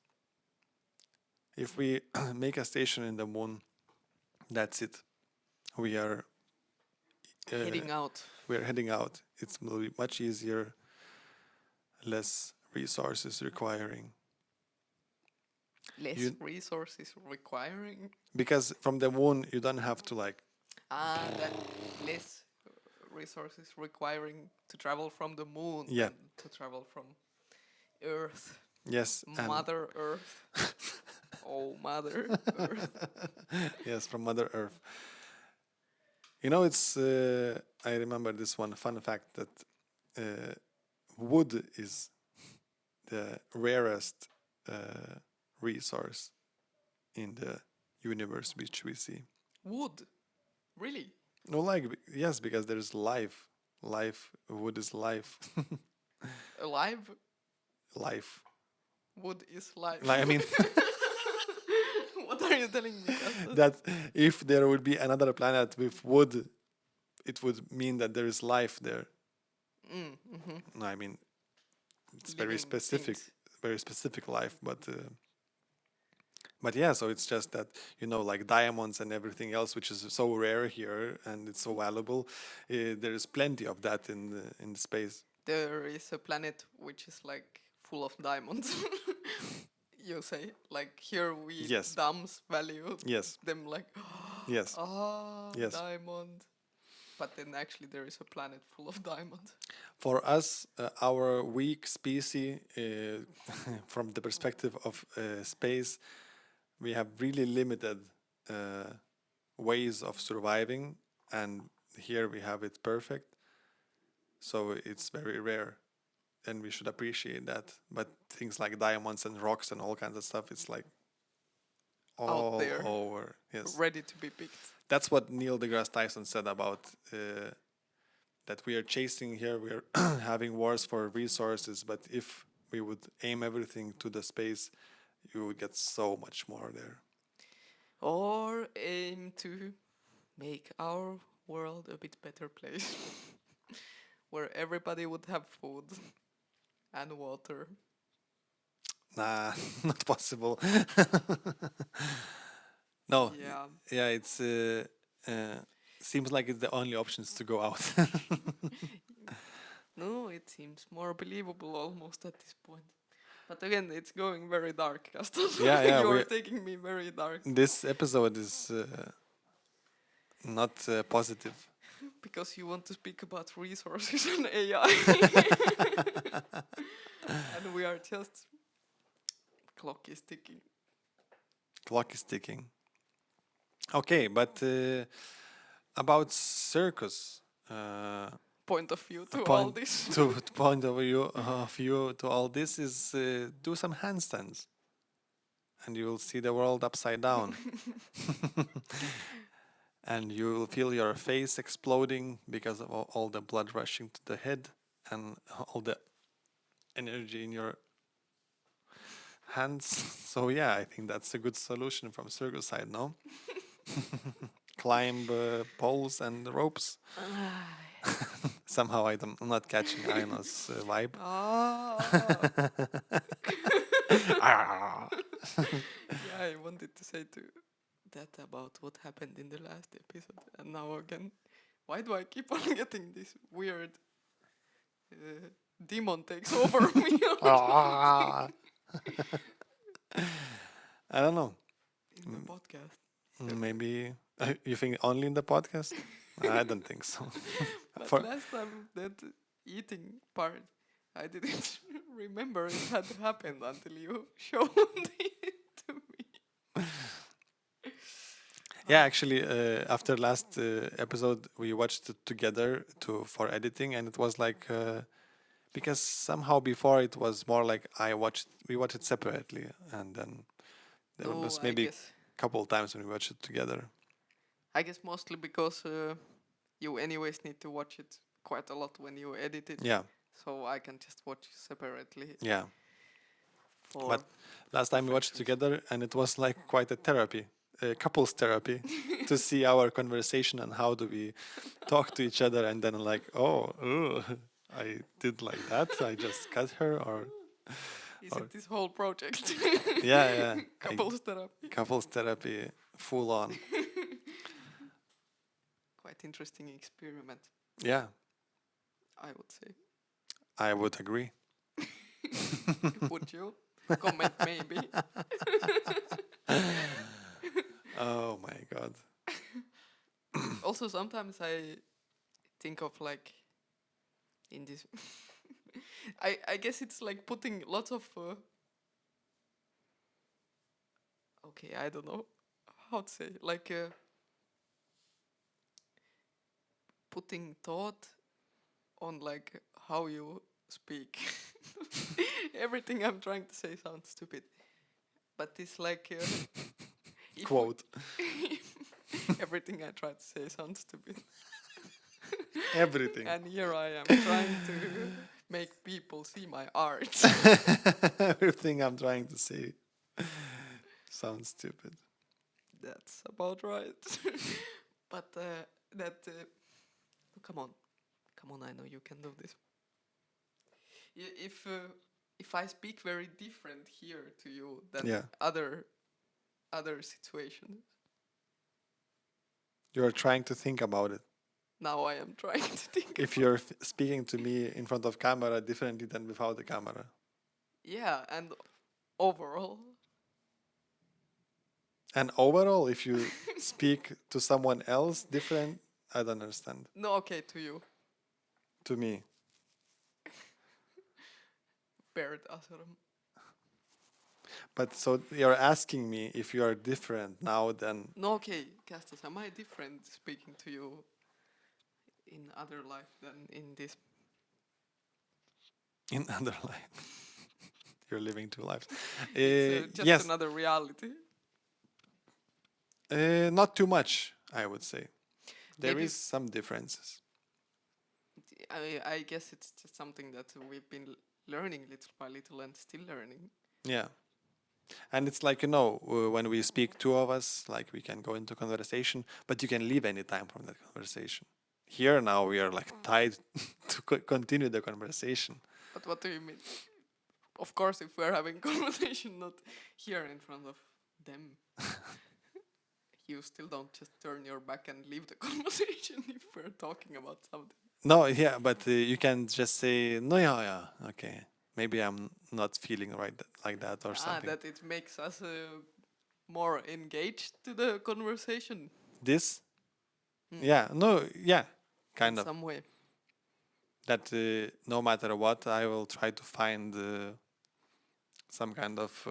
If we make a station in the moon, that's it. We are
Heading out.
we're heading out. It will be much easier, less resources requiring.
Less resources requiring.
Because from the moon you don't have to like.
Then less resources requiring to travel from the moon
Yeah.
than to travel from Earth.
Yes.
Mother Earth. Oh, Mother Earth.
Yes, from Mother Earth. You know, it's. I remember this one fun fact that wood is the rarest resource in the universe which we see.
Wood? Really?
No, like yes, because there's life. Life. Wood is life.
Alive?
Life.
Wood is life.
Like I mean
What are you telling me, Kęstas?
that if there would be another planet with wood, it would mean that there is life there. No, I mean it's
Living things.
very specific life, but yeah, so it's just that like diamonds and everything else, which is so rare here and it's so valuable. There is plenty of that in the space.
There is a planet which is like full of diamonds. You say, like here we
Yes.
dams value
Yes.
them like
Yes. Yes.
diamond, but then actually there is a planet full of diamonds.
For us, our weak species, from the perspective of space, we have really limited ways of surviving, and here we have it perfect. So it's very rare, and we should appreciate that. But things like diamonds and rocks and all kinds of stuff, it's like all
there.
over. Yes,
Ready to be picked.
that's what Neil deGrasse Tyson said about that we are chasing here. We are having wars for resources, but if we would aim everything to the space, you would get so much more there.
Or aim to make our world a bit better place. Where everybody would have food and water.
Nah, not possible. No. Yeah, it's seems like it's the only options to go out.
No, it seems more believable almost at this point. But again, it's going very dark, Kęstas.
Yeah,
You are taking me very dark.
This episode is not positive.
Because you want to speak about resources and AI. And we are just... Clock is ticking.
Clock is ticking. Okay, but about Circus.
Point of view to all this.
Point of view to all this is do some handstands, and you will see the world upside down. And you will feel your face exploding because of all the blood rushing to the head and all the energy in your hands. So yeah, I think that's a good solution from Circus side, no? Climb poles and ropes. Somehow I'm not catching Aino's vibe.
Yeah, I wanted to say that about what happened in the last episode, and now again, why do I keep on getting this weird demon takes over me?
I don't know.
In the podcast.
Maybe you think only in the podcast? I don't think so.
But last time that eating part, I didn't remember it had happened until you showed it to me.
Yeah, actually, after last episode, we watched it together for editing, and it was like because somehow before it was more like we watched it separately, and then there was maybe a couple of times when we watched it together.
I guess mostly because you anyways need to watch it quite a lot when you edit it.
Yeah.
So I can just watch separately.
Yeah. But last time we watched it together, and it was like quite a therapy. Couples therapy to see our conversation and how do we talk to each other, and then like, I did like that, I just cut her, or
is it this whole project?
Yeah.
Couples therapy.
Couples therapy, full on.
Quite interesting experiment.
Yeah.
I would say.
I would agree.
Would you? Comment maybe.
Oh my god.
Also, sometimes I think of like in this. I guess it's like putting lots of. Okay, I don't know how to say like. putting thought on like how you speak. Everything I'm trying to say sounds stupid, but it's like if we-
Quote.
everything I try to say sounds stupid.
Everything.
And here I am trying to make people see my art.
Everything I'm trying to say sounds stupid.
That's about right. But come on, I know you can do this. If I speak very different here to you than
Yeah.
other situations,
You're trying to think about it.
now I am trying to think.
If you're speaking to me in front of camera differently than without the camera.
Yeah, and overall,
And overall, if you speak to someone else different, I don't understand.
no, okay, to you,
To me.
Baird Asuram.
But so you're asking me if you are different now than
No, okay, Kęstas, am I different speaking to you in other life than in this?
in other life. You're living two lives.
It's just
Yes,
another reality.
not too much, I would say. There
Maybe-
is some differences.
I guess it's just something that we've been learning little by little and still learning.
Yeah. And it's like, when we speak two of us, like we can go into conversation, but you can leave anytime from that conversation. Here now we are like tied to continue the conversation.
But what do you mean? Of course, if we're having conversation, not here in front of them, you still don't just turn your back and leave the conversation if we're talking about something.
No, yeah, but you can just say, no, yeah, okay. Maybe I'm not feeling right like that or something.
That it makes us more engaged to the conversation
This? Yeah, no, yeah, kind
in
of.
some way.
That no matter what, I will try to find some kind of,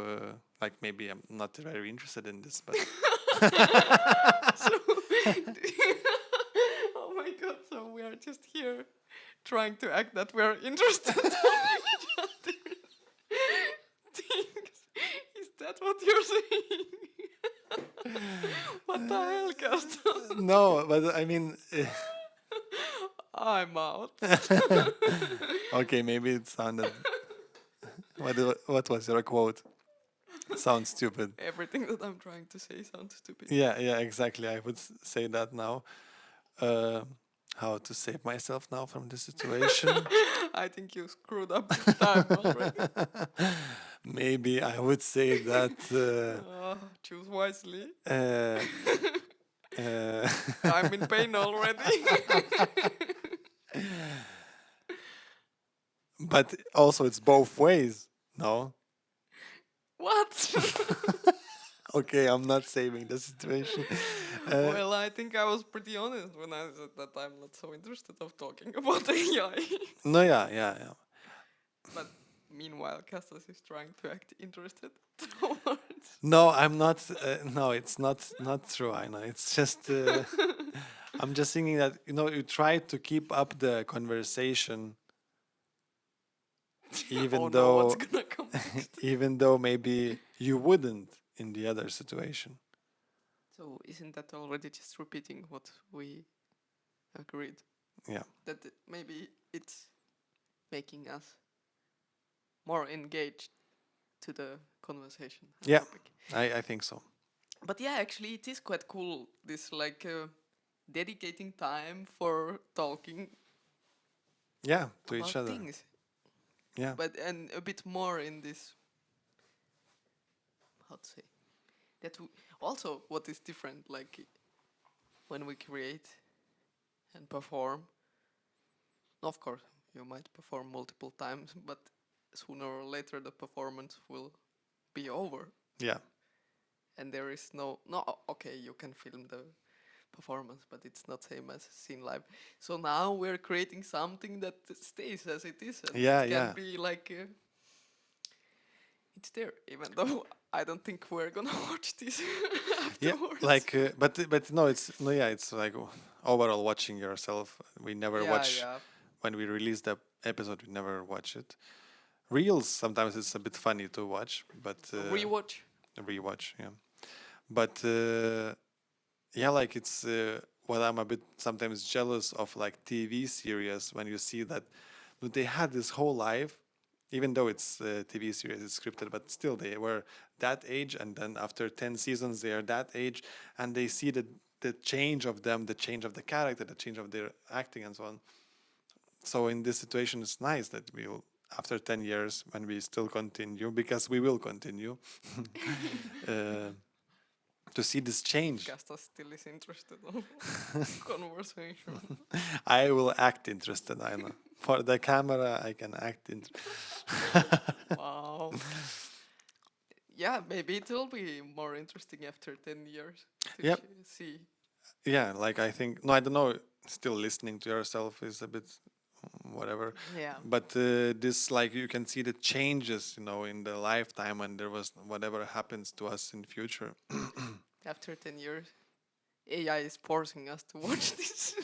like maybe I'm not very interested in this, but
Oh my god, so we are just here trying to act that we're interested in each other. Things. Is that what you're saying? What the hell, Kęstas?
no, but I mean,
I'm out.
okay, maybe it sounded. What was your quote? Sounds stupid.
Everything that I'm trying to say sounds stupid.
Yeah, exactly. I would say that now. How to save myself now from this situation?
I think you screwed up this time already.
Maybe I would say that.
Choose wisely.
Uh,
I'm in pain already.
but also, it's both ways. No.
What?
Okay, I'm not saving the situation.
Well, I think I was pretty honest when I said that I'm not so interested of talking about AI.
No, yeah.
But meanwhile, Kęstas is trying to act interested towards.
No, I'm not. No, it's not true. I know. It's just. I'm just thinking that you try to keep up the conversation, even
Oh no,
though
what's gonna come next?
even though maybe you wouldn't in the other situation.
So isn't that already just repeating what we agreed?
Yeah.
That maybe it's making us more engaged to the conversation. and
Yeah.
topic.
I think so.
But yeah, actually, it is quite cool. This like dedicating time for talking
Yeah, to
about
each other.
things.
Yeah.
But and a bit more in this. How to say that? Also, what is different, like when we create and perform. Of course, you might perform multiple times, but sooner or later the performance will be over.
Yeah.
And there is okay, you can film the performance, but it's not same as seen live. So now we're creating something that stays as it is, and
Yeah,
it can
yeah.
be like it's there, even though I don't think we're gonna watch this
Yeah,
afterwards.
like, but no, it's no, yeah, it's like, overall watching yourself. We never watch
Yeah.
when we release the episode. We never watch it. Reels sometimes it's a bit funny to watch, but
Rewatch.
rewatch, yeah. But yeah, like it's what I'm a bit sometimes jealous of, like TV series when you see that they had this whole life, even though it's a TV series, it's scripted, but still they were that age, and then after 10 seasons they are that age, and they see the change of them, the change of the character, the change of their acting and so on. So in this situation, it's nice that we'll after 10 years when we still continue, because we will continue, uh, to see this change.
Kęstas still is interested in conversation.
I will act interested, I know. For the camera, I can act
Wow. Yeah, maybe it will be more interesting after 10 years to
Yep.
see.
Yeah, like I think, no, I don't know, still listening to yourself is a bit whatever.
Yeah.
But this, like, you can see the changes, in the lifetime, and there was whatever happens to us in future.
After 10 years, AI is forcing us to watch this.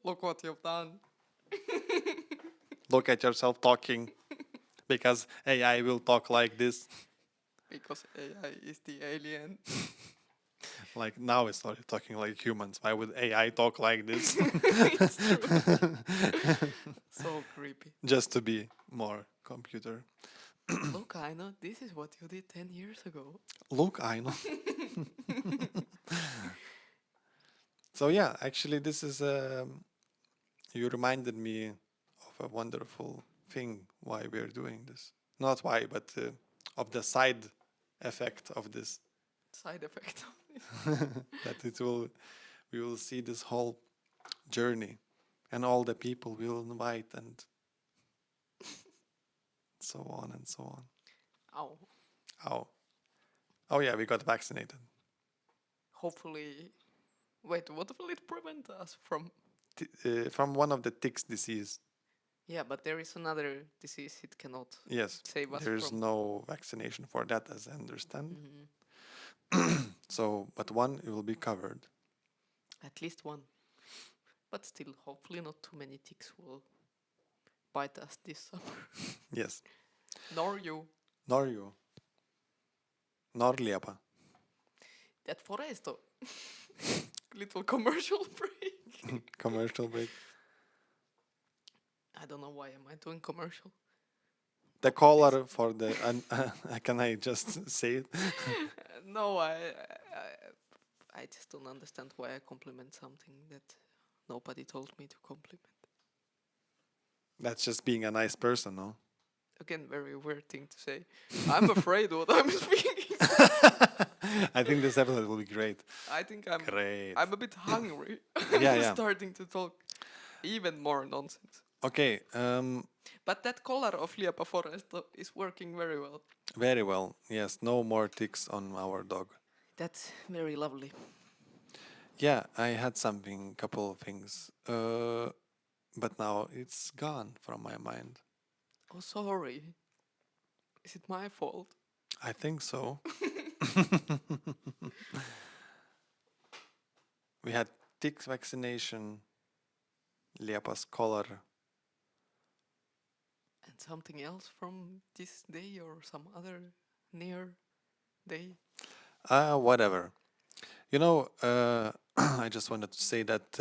Look what you've done.
Look at yourself talking, because AI will talk like this.
Because AI is the alien.
Like now it's not talking like humans. Why would AI talk like this?
It's true. So creepy.
Just to be more computer.
Look, I know this is what you did 10 years ago.
Look, I know. So yeah, actually, this is you reminded me of a wonderful thing why we're doing this. Not why, but of the side effect of this.
Side effect of this.
That we will see this whole journey, and all the people we will invite, and so on and so on.
Ow.
Oh yeah, we got vaccinated.
Hopefully. Wait, what will it prevent us from?
From one of the ticks disease.
Yeah, but there is another disease it cannot
Yes,
save us
there's
from.
no vaccination for that, as I understand.
Mhm.
So, but one will be covered.
At least one. But still, hopefully not too many ticks will bite us this summer.
Yes.
Nor you.
Nor you. Nor Liepa.
That Foresto. Little commercial break.
Commercial break.
I don't know why am I doing commercial.
The caller for the. Can I just say it?
No, I just don't understand why I compliment something that nobody told me to compliment.
That's just being a nice person, no?
Again, very weird thing to say. I'm afraid what I'm speaking.
I think this episode will be great.
I think
Great.
I'm a bit hungry.
Yeah,
I'm
yeah.
starting to talk even more nonsense.
Okay.
But that color of Liepa Foresto is working very well.
Very well. Yes. No more ticks on our dog.
That's very lovely.
Yeah, I had something, couple of things, but now it's gone from my mind.
Oh, sorry. Is it my fault?
I think so. We had tick vaccination, Liepa's collar.
And something else from this day or some other near day?
Whatever. I just wanted to say that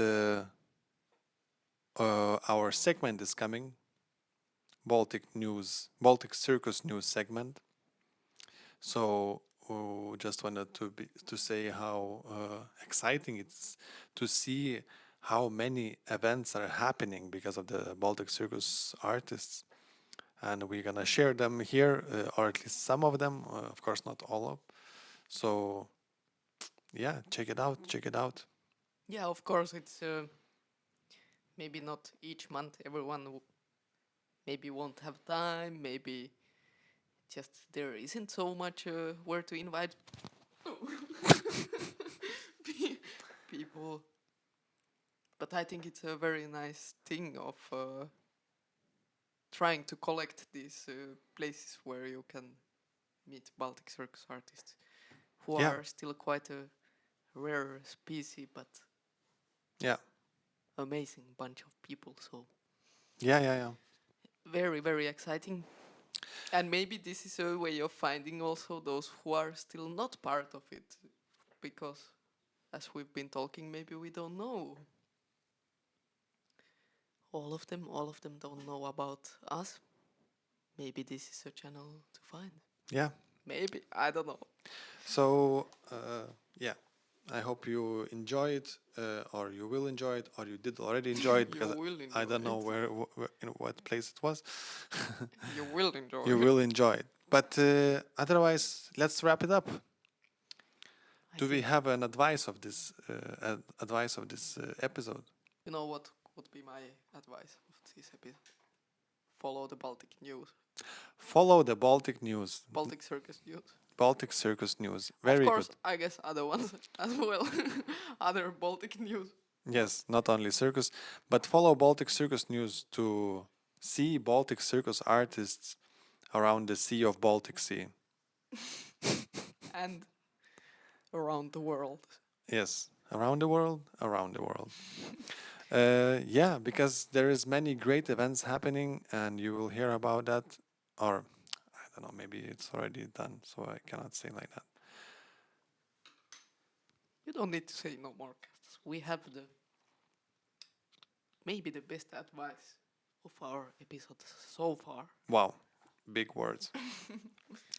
our segment is coming. Baltic Circus news segment. So just wanted to say how exciting it's to see how many events are happening because of the Baltic Circus artists, and we're gonna share them here, or at least some of them. Of course, not all of. So yeah, check it out. Check it out.
Yeah, of course, it's maybe not each month everyone maybe won't have time, maybe just there isn't so much where to invite people. But I think it's a very nice thing of trying to collect these places where you can meet Baltic Circus artists who
Yeah.
are still quite a rare species, but
Yeah.
amazing bunch of people. So
Yeah.
very, very exciting. And maybe this is a way of finding also those who are still not part of it, because as we've been talking, maybe we don't know all of them don't know about us. Maybe this is a channel to find.
Yeah.
Maybe, I don't know.
So, yeah, I hope you enjoy it, or you will enjoy it, or you did already enjoy it,
You
because
will
I
enjoy
don't know
it.
where in what place it was.
You will enjoy
You
it.
will enjoy it. But otherwise, let's wrap it up.
I
Do we
think-
have an advice of this episode?
You know what would be my advice of this episode? Follow the Baltic news.
Follow the Baltic news,
Baltic Circus news.
Baltic Circus news. Very
of course,
good.
I guess other ones as well. Other Baltic news.
Yes, not only circus, but follow Baltic Circus news to see Baltic Circus artists around the Sea of Baltic Sea.
And around the world.
Yes, around the world, around the world. Yeah, because there is many great events happening, and you will hear about that. Or I don't know, maybe it's already done, so I cannot say like that.
You don't need to say no more, Kęstas. We have maybe the best advice of our episodes so far.
Wow, big words.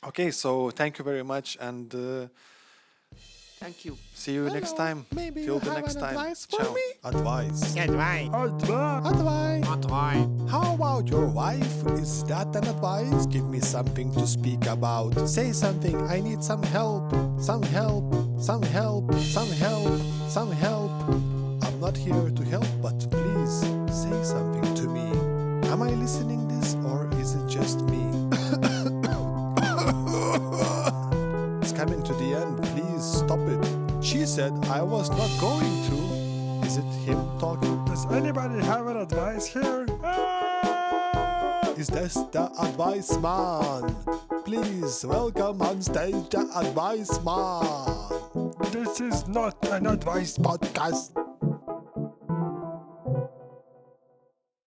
Okay, so thank you very much, and
Thank you.
see you next time.
Maybe
Till
you
the
have
next
an
time.
advice for
Ciao.
me? Advice.
Advice.
Advice. How about your wife? Is that an advice? Give me something to speak about. Say something. I need some help. Some help. Some help. Some help. Some help. I'm not here to help, but please say something to me. Am I listening this, or is it just me? It's coming to the end. Please stop it. She said I was not going to. Is it him talking?
Does anybody have an advice here?
Is this the advice man? Please welcome on stage the advice man.
This is not an advice
Podcast.